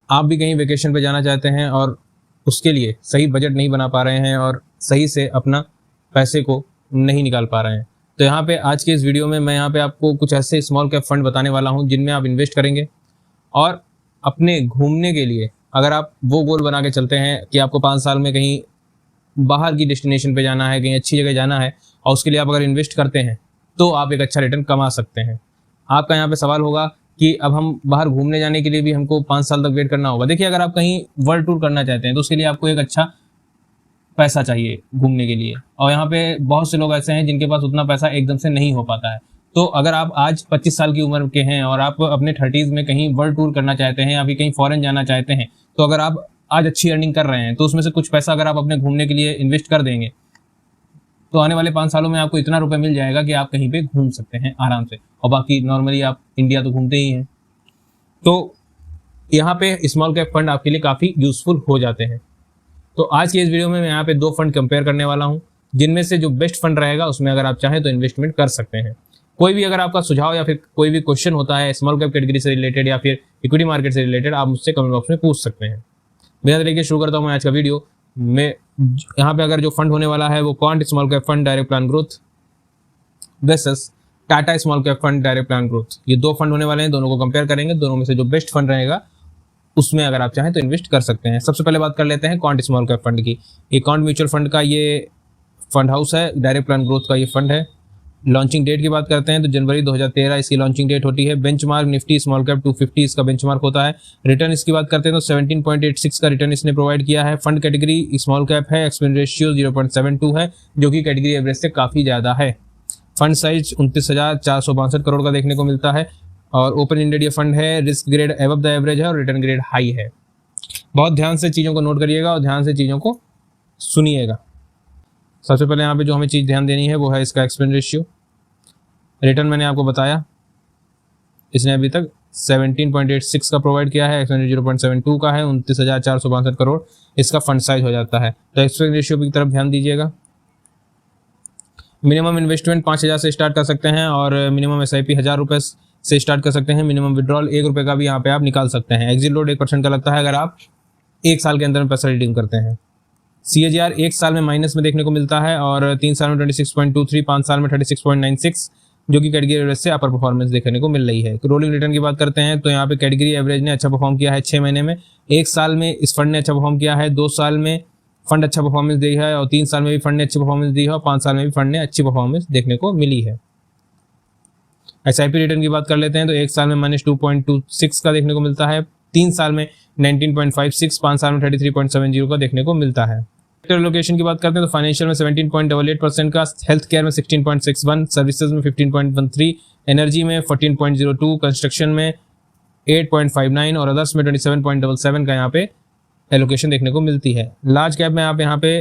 आप भी कहीं वेकेशन पे जाना चाहते हैं और उसके लिए सही बजट नहीं बना पा रहे हैं और सही से अपना पैसे को नहीं निकाल पा रहे हैं, तो यहाँ पे आज के इस वीडियो में मैं यहाँ पे आपको कुछ ऐसे स्मॉल कैप फंड बताने वाला हूँ जिनमें आप इन्वेस्ट करेंगे और अपने घूमने के लिए अगर आप वो गोल बना के चलते हैं कि आपको 5 साल में कहीं बाहर की डेस्टिनेशन पे जाना है, कहीं अच्छी जगह जाना है और उसके लिए आप अगर इन्वेस्ट करते हैं तो आप एक अच्छा रिटर्न कमा सकते हैं। आपका यहाँ पे सवाल होगा कि अब हम बाहर घूमने जाने के लिए भी हमको 5 साल तक वेट करना होगा। देखिए, अगर आप कहीं वर्ल्ड टूर करना चाहते हैं तो उसके लिए आपको एक अच्छा पैसा चाहिए घूमने के लिए, और यहाँ पे बहुत से लोग ऐसे हैं जिनके पास उतना पैसा एकदम से नहीं हो पाता है। तो अगर आप आज 25 साल की उम्र के हैं और आप अपने 30s में कहीं वर्ल्ड टूर करना चाहते हैं या फिर कहीं फॉरेन जाना चाहते हैं, तो अगर आप आज अच्छी अर्निंग कर रहे हैं तो उसमें से कुछ पैसा अगर आप अपने घूमने के लिए इन्वेस्ट कर देंगे तो आने वाले 5 सालों में आपको इतना रुपए मिल जाएगा कि आप कहीं पे घूम सकते हैं आराम से, और बाकी नॉर्मली आप इंडिया तो घूमते ही हैं। तो यहाँ पे स्मॉल कैप फंड आपके लिए काफ़ी यूजफुल हो जाते हैं। तो आज की इस वीडियो में मैं यहाँ पे 2 फंड कंपेयर करने वाला हूँ जिनमें से जो बेस्ट फंड रहेगा उसमें अगर आप चाहें तो इन्वेस्टमेंट कर सकते हैं। कोई भी अगर आपका सुझाव या फिर कोई भी क्वेश्चन होता है स्मॉल कैप कैटेगरी से रिलेटेड या फिर इक्विटी मार्केट से रिलेटेड, आप मुझसे कमेंट बॉक्स में पूछ सकते हैं। बिना तरीके शुरू करता हूँ मैं आज का वीडियो। मैं यहाँ पे अगर जो फंड होने वाला है वो quant small cap fund direct plan growth versus Tata small cap fund direct plan growth, ये 2 फंड होने वाले हैं। दोनों को कंपेयर करेंगे, दोनों में से जो बेस्ट फंड रहेगा उसमें अगर आप चाहें तो इन्वेस्ट कर सकते हैं। सबसे पहले बात कर लेते हैं क्वांट स्मॉल कैप फंड की। ये क्वांट म्यूचुअल फंड का ये फंड हाउस है, डायरेक्ट प्लान ग्रोथ का ये फंड है। लॉन्चिंग डेट की बात करते हैं तो जनवरी 2013 इसकी लॉन्चिंग डेट होती है। बेंचमार्क निफ्टी स्मॉल कैप 250 इसका बेंचमार्क होता है। रिटर्न इसकी बात करते हैं तो 17.86 का रिटर्न इसने प्रोवाइड किया है। फंड कैटेगरी स्मॉल कैप है। एक्सपेंस रेशियो 0.72 है जो कि कैटेगरी एवरेज से काफ़ी ज़्यादा है। फंड साइज 29,462 करोड़ का देखने को मिलता है और ओपन एंडेड ये फंड है। Risk grade above the average है और रिटर्न ग्रेड हाई है। बहुत ध्यान से चीज़ों को नोट करिएगा और ध्यान से चीज़ों को सुनिएगा। सबसे पहले यहाँ पे जो हमें चीज़ ध्यान देनी है वो है इसका एक्सपेंस रेशियो। रिटर्न मैंने आपको बताया, इसने अभी तक 17.86 का प्रोवाइड किया है। एक्सपेंस 0.72 का है। 29,462 करोड़ इसका फंड साइज हो जाता है। तो एक्सपेंस रेशियो की तरफ ध्यान दीजिएगा। मिनिमम इन्वेस्टमेंट 5,000 से स्टार्ट कर सकते हैं और मिनिमम SIP 1,000 रुपये से स्टार्ट कर सकते हैं। मिनिमम विड्रॉल 1 रुपये का भी यहाँ पे आप निकाल सकते हैं। एग्जिट लोड 1% का लगता है अगर आप 1 साल के अंदर में पैसा रिडीम करते हैं। CAGR 1 साल में माइनस में देखने को मिलता है और 3 साल में 26.23, 5 साल में 36.96 जो कि कैटेगरी एवरेज से अपर परफॉर्मेंस देखने को मिल रही है। रोलिंग रिटर्न की बात करते हैं तो यहाँ पे कैटेगरी एवरेज ने अच्छा परफॉर्म किया है 6 महीने में। 1 साल में इस फंड ने अच्छा परफॉर्म किया है। 2 साल में फंड अच्छा परफॉर्मेंस दी है और 3 साल में भी फंड ने अच्छी परफॉर्मेंस दी है और 5 साल में भी फंड ने अच्छी परफॉर्मेंस देखने को मिली है। SIP रिटर्न की बात कर लेते हैं तो 1 साल में -2.26 का देखने को मिलता है। 3 साल में 19.56, 5 साल में 33.70 का देखने को मिलता है। सेक्टर लोकेशन की बात करते हैं तो फाइनेंशियल में 17.88% का, हेल्थ केयर में 16.61, सर्विसेज में 15.13, एनर्जी में 14.02, कंस्ट्रक्शन में 8.59 और अदर्स में 27.77 का यहाँ पे एलोकेशन देखने को मिलती है। लार्ज कैप में आप यहाँ पे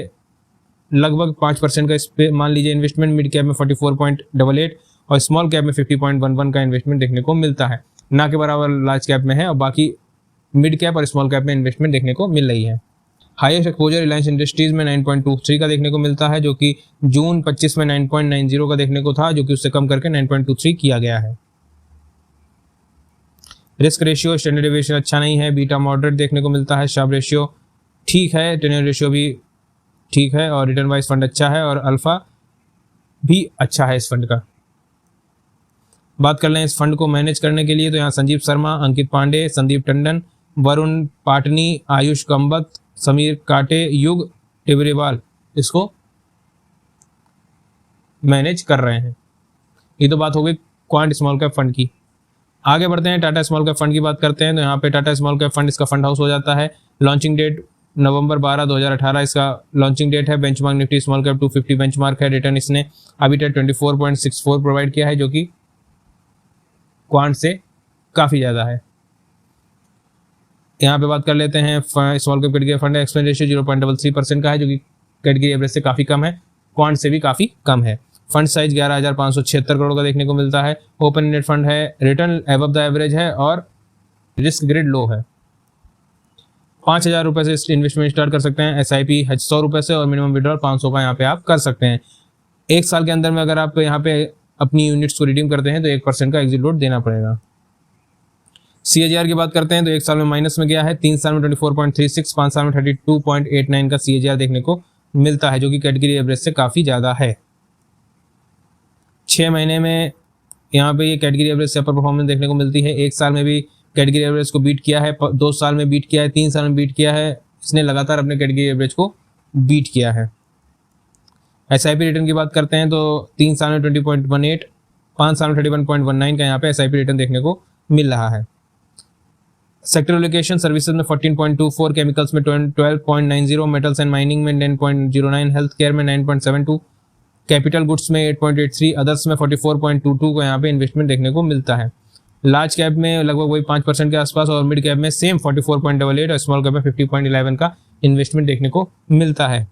लगभग 5% का इस पे मान लीजिए इन्वेस्टमेंट, मिड कैप में 44.88 और स्मॉल कैप में 50.11 का इन्वेस्टमेंट देखने को मिलता है। ना के बराबर लार्ज कैप में है और बाकी मिड कैप और स्मॉल कैप में इन्वेस्टमेंट देखने को मिल रही है। हाईएस्ट एक्सपोजर रिलायंस इंडस्ट्रीज में 9.23 का देखने को मिलता है जो कि जून 25 में 9.90 का देखने को था, जो कि उससे कम करके 9.23 किया गया है। रिस्क रेशियो स्टैंडर्ड डेविएशन अच्छा नहीं है। बीटा मॉडरेट देखने को मिलता है। शार्प रेशियो ठीक है। टेन्योर रेशियो भी ठीक है और रिटर्न वाइज फंड अच्छा है और अल्फा भी अच्छा है इस फंड का। बात कर लें इस फंड को मैनेज करने के लिए तो यहाँ संजीव शर्मा, अंकित पांडे, संदीप टंडन, वरुण पाटनी, आयुष कंबत, समीर काटे, युग टिबरेवाल इसको मैनेज कर रहे हैं। ये तो बात हो गई क्वांट स्मॉल कैप फंड की। आगे बढ़ते हैं, टाटा स्मॉल कैप फंड की बात करते हैं तो यहाँ पे टाटा स्मॉल कैप फंड इसका फंड हाउस हो जाता है। लॉन्चिंग डेट नवंबर 12, 2018 इसका लॉन्चिंग डेट है। Benchmark Nifty small cap 250 benchmark है। रिटर्न इसने अभी तक 24.64 प्रोवाइड किया है जो कि क्वांट से काफ़ी ज़्यादा है। यहाँ पे बात कर लेते हैं स्मॉल कैप कैटेगरी फंड है। एक्सपेंस रेशियो 0.33% का है जो कि कैटेगरी एवरेज से काफ़ी कम है, क्वांट से भी काफ़ी कम है। फंड साइज 11,576 करोड़ का देखने को मिलता है। ओपन एंडेड फंड है। रिटर्न एबव द एवरेज है और रिस्क ग्रेड लो है। 5,000 रुपये से इन्वेस्टमेंट स्टार्ट कर सकते हैं। SIP 100 रुपये से और मिनिमम विड्रॉल 500 का यहाँ पे आप कर सकते हैं। 1 साल के अंदर में अगर आप यहाँ पे अपनी यूनिट्स को रिडीम करते हैं तो 1% का एग्जिट लोड देना पड़ेगा। CAGR की बात करते हैं तो 1 साल में माइनस में गया है, 3 साल में 24.36, 5 साल में 32.89 का CAGR देखने को मिलता है, जो कि कैटेगरी एवरेज से काफ़ी ज़्यादा है। 6 महीने में यहाँ पे ये कैटेगरी एवरेज से अपर परफॉर्मेंस देखने को मिलती है। 1 साल में भी कैटेगरी एवरेज को बीट किया है, 2 साल में बीट किया है, 3 साल में बीट किया है। इसने लगातार अपने कैटेगरी एवरेज को बीट किया है। SIP रिटर्न की बात करते हैं तो 3 साल में 20.18, 5 साल में 31.19 का यहाँ पे SIP रिटर्न देखने को मिल रहा है। सेक्टर एलोकेशन सर्विसेज में 14.24, केमिकल्स में 12.90, मेटल्स एंड माइनिंग में 10.09, हेल्थ केयर में 9.72, कैपिटल गुड्स में 8.83, अदर्स में 44.22 को यहाँ पे इन्वेस्टमेंट देखने को मिलता है। लार्ज कैप में लगभग वही 5% के आसपास और मिड कैप में सेम 44.88 और स्मॉल कैप में 50.11 का इन्वेस्टमेंट देखने को मिलता है।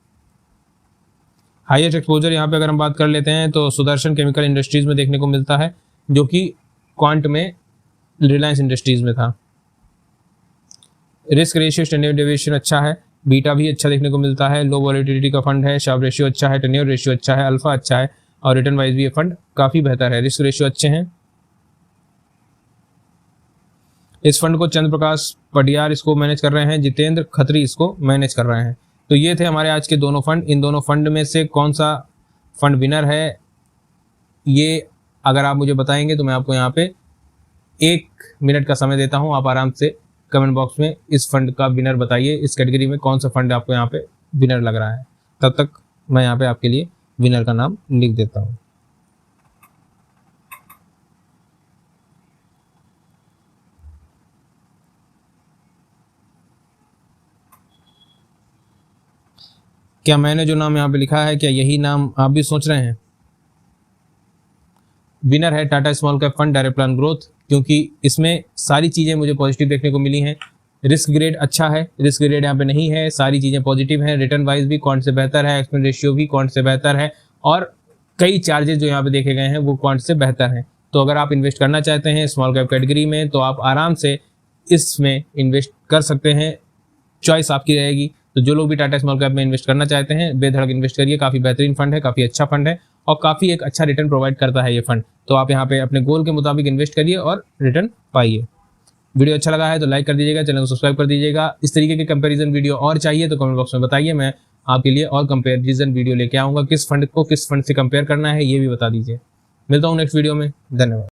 हाईएस्ट एक्सपोजर यहाँ पे अगर हम बात कर लेते हैं तो सुदर्शन केमिकल इंडस्ट्रीज में देखने को मिलता है, जो कि क्वांट में रिलायंस इंडस्ट्रीज में था। रिस्क रेशियो स्टैंडर्ड डेविएशन अच्छा है, बीटा भी अच्छा देखने को मिलता है, लो वॉलेटिलिटी का फंड है, शार्प रेशियो अच्छा है, टेन्योर रेशियो अच्छा है, अल्फा अच्छा है और रिटर्न वाइज भी ये फंड काफ़ी बेहतर है। रिस्क रेशियो अच्छे हैं। इस फंड को चंद्र प्रकाश पटियार इसको मैनेज कर रहे हैं, जितेंद्र खत्री इसको मैनेज कर रहे हैं। तो ये थे हमारे आज के दोनों फंड। इन दोनों फंड में से कौन सा फंड विनर है, ये अगर आप मुझे बताएंगे तो मैं आपको यहाँ पे 1 मिनट का समय देता हूँ। आप आराम से कमेंट बॉक्स में इस फंड का विनर बताइए, इस कैटेगरी में कौन सा फंड आपको यहाँ पे विनर लग रहा है। तब तक मैं यहाँ पे आपके लिए विनर का नाम लिख देता हूँ। क्या मैंने जो नाम यहाँ पे लिखा है, क्या यही नाम आप भी सोच रहे हैं? विनर है Tata small cap fund direct plan growth, क्योंकि इसमें सारी चीज़ें मुझे पॉजिटिव देखने को मिली हैं। रिस्क ग्रेड अच्छा है, रिस्क ग्रेड यहाँ पे नहीं है, सारी चीज़ें पॉजिटिव हैं। रिटर्न वाइज भी क्वांट से बेहतर है, एक्सपेंस रेशियो भी क्वांट से बेहतर है और कई चार्जेस जो यहाँ पे देखे गए हैं वो क्वांट से बेहतर हैं। तो अगर आप इन्वेस्ट करना चाहते हैं स्मॉल कैप कैटेगरी में तो आप आराम से इसमें इन्वेस्ट कर सकते हैं, चॉइस आपकी रहेगी। तो जो लोग भी टाटा स्मॉल कैप में इन्वेस्ट करना चाहते हैं बेधड़क इन्वेस्ट करिए, काफ़ी बेहतरीन फंड है, काफ़ी अच्छा फंड है और काफ़ी एक अच्छा रिटर्न प्रोवाइड करता है ये फंड। तो आप यहाँ पे अपने गोल के मुताबिक इन्वेस्ट करिए और रिटर्न पाइए। वीडियो अच्छा लगा है तो लाइक कर दीजिएगा, चैनल को सब्सक्राइब कर दीजिएगा। इस तरीके के कंपैरिजन वीडियो और चाहिए तो कमेंट बॉक्स में बताइए, मैं आपके लिए और कंपैरिजन वीडियो लेके आऊँगा। किस फंड को किस फंड से कंपेयर करना है ये भी बता दीजिए। मिलता हूँ नेक्स्ट वीडियो में, धन्यवाद।